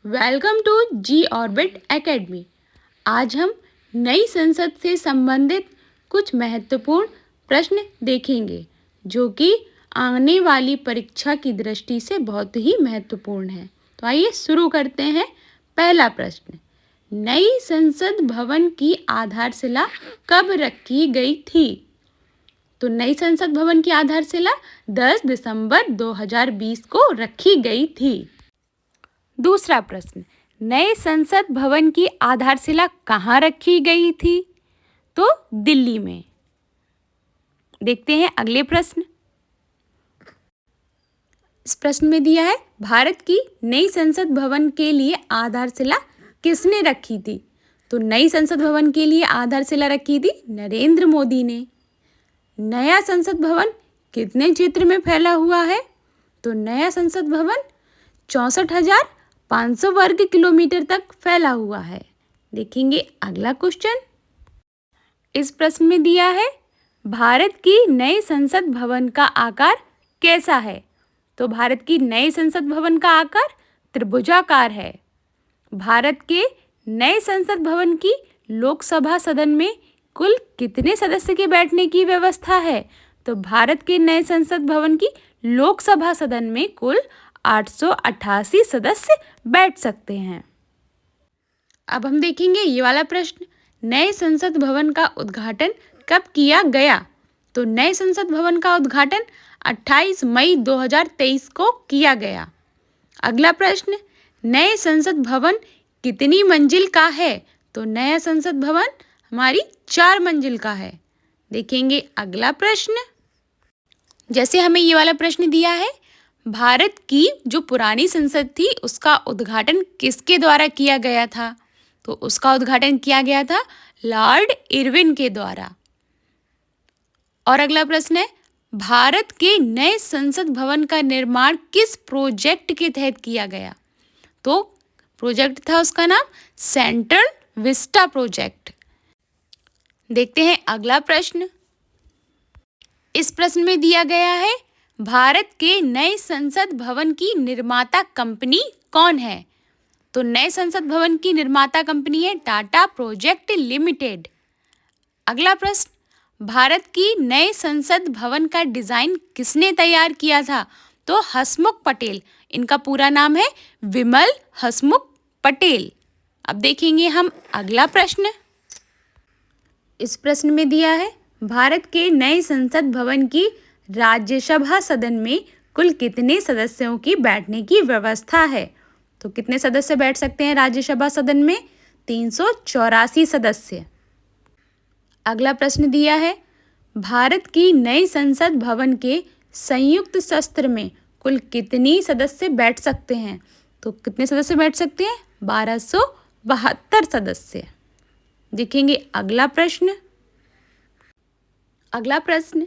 Welcome to G orbit academy. आज हम नई संसद से संबंधित कुछ महत्वपूर्ण प्रश्न देखेंगे जो कि आने वाली परीक्षा की दृष्टि से बहुत ही महत्वपूर्ण है। तो आइए शुरू करते हैं। पहला प्रश्न, नई संसद भवन की आधारशिला कब रखी गई थी? तो नई संसद भवन की आधारशिला 10 दिसंबर 2020 को रखी गई थी। दूसरा प्रश्न, नए संसद भवन की आधारशिला कहाँ रखी गई थी? तो दिल्ली में। देखते हैं अगले प्रश्न। इस प्रश्न में दिया है, भारत की नई संसद भवन के लिए आधारशिला किसने रखी थी? तो नई संसद भवन के लिए आधारशिला रखी थी नरेंद्र मोदी ने। नया संसद भवन कितने क्षेत्र में फैला हुआ है? तो नया संसद भवन 64,500 वर्ग किलोमीटर तक फैला हुआ है। देखेंगे अगला क्वेश्चन। इस प्रश्न में दिया है, भारत की नए संसद भवन का आकार कैसा है? तो भारत की नए संसद भवन का आकार त्रिभुजाकार है। भारत के नए संसद भवन की लोकसभा सदन में कुल कितने सदस्य के बैठने की व्यवस्था है? तो भारत के नए संसद भवन की लोकसभा सदन में कुल 888 सदस्य बैठ सकते हैं। अब हम देखेंगे ये वाला प्रश्न, नए संसद भवन का उद्घाटन कब किया गया? तो नए संसद भवन का उद्घाटन 28 मई 2023 को किया गया। अगला प्रश्न, नए संसद भवन कितनी मंजिल का है? तो नया संसद भवन हमारी 4 मंजिल का है। देखेंगे अगला प्रश्न। जैसे हमें ये वाला प्रश्न दिया है, भारत की जो पुरानी संसद थी उसका उद्घाटन किसके द्वारा किया गया था? तो उसका उद्घाटन किया गया था लॉर्ड इरविन के द्वारा। और अगला प्रश्न है, भारत के नए संसद भवन का निर्माण किस प्रोजेक्ट के तहत किया गया? तो प्रोजेक्ट था उसका नाम सेंट्रल विस्टा प्रोजेक्ट। देखते हैं अगला प्रश्न। इस प्रश्न में दिया गया है, भारत के नए संसद भवन की निर्माता कंपनी कौन है? तो नए संसद भवन की निर्माता कंपनी है टाटा प्रोजेक्ट लिमिटेड। अगला प्रश्न, भारत की नए संसद भवन का डिजाइन किसने तैयार किया था? तो हसमुख पटेल। इनका पूरा नाम है विमल हसमुख पटेल। अब देखेंगे हम अगला प्रश्न। इस प्रश्न में दिया है, भारत के नए संसद भवन की राज्यसभा सदन में कुल कितने सदस्यों की बैठने की व्यवस्था है? तो कितने सदस्य बैठ सकते हैं राज्यसभा सदन में? 384 सदस्य। अगला प्रश्न दिया है, भारत की नई संसद भवन के संयुक्त सत्र में कुल कितनी सदस्य बैठ सकते हैं? तो कितने सदस्य बैठ सकते हैं? 1272 सदस्य। देखेंगे अगला प्रश्न। अगला प्रश्न,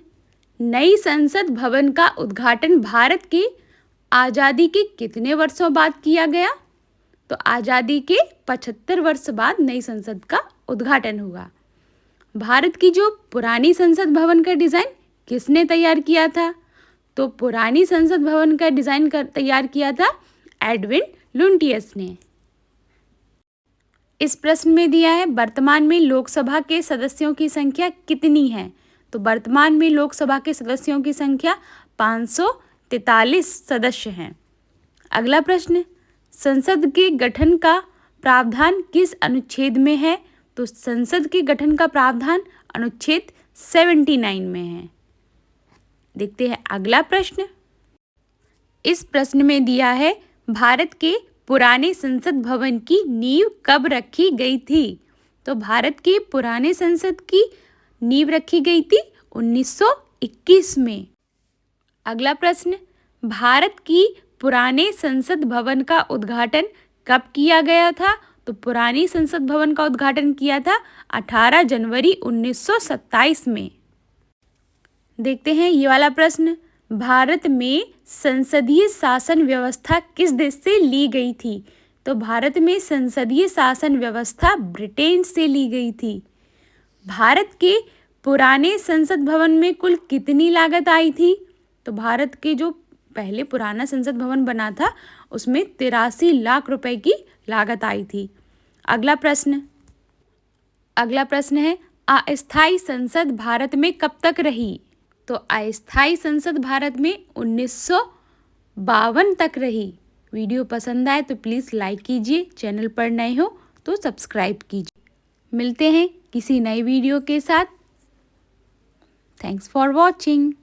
नई संसद भवन का उद्घाटन भारत की आज़ादी के कितने वर्षों बाद किया गया? तो आज़ादी के 75 वर्ष बाद नई संसद का उद्घाटन हुआ। भारत की जो पुरानी संसद भवन का डिज़ाइन किसने तैयार किया था? तो पुरानी संसद भवन का डिज़ाइन तैयार किया था एडविन लुटियंस ने। इस प्रश्न में दिया है, वर्तमान में लोकसभा के सदस्यों की संख्या कितनी है? तो वर्तमान में लोकसभा के सदस्यों की संख्या 543 सदस्य हैं। अगला प्रश्न, संसद के गठन का प्रावधान किस अनुच्छेद में है? तो संसद के गठन का प्रावधान अनुच्छेद 79 में है। देखते हैं अगला प्रश्न। इस प्रश्न में दिया है, भारत के पुराने संसद भवन की नींव कब रखी गई थी? तो भारत के पुराने संसद की नींव रखी गई थी 1921 में। अगला प्रश्न, भारत की पुराने संसद भवन का उद्घाटन कब किया गया था? तो पुरानी संसद भवन का उद्घाटन किया था 18 जनवरी 1927 में। देखते हैं ये वाला प्रश्न, भारत में संसदीय शासन व्यवस्था किस देश से ली गई थी? तो भारत में संसदीय शासन व्यवस्था ब्रिटेन से ली गई थी। भारत के पुराने संसद भवन में कुल कितनी लागत आई थी? तो भारत के जो पहले पुराना संसद भवन बना था, उसमें 83 लाख रुपए की लागत आई थी। अगला प्रश्न है, अस्थायी संसद भारत में कब तक रही? तो अस्थायी संसद भारत में 1952 तक रही। वीडियो पसंद आए तो प्लीज़ लाइक कीजिए, चैनल पर नए हो तो सब्सक्राइब कीजिए। मिलते हैं किसी नई वीडियो के साथ। Thanks for watching.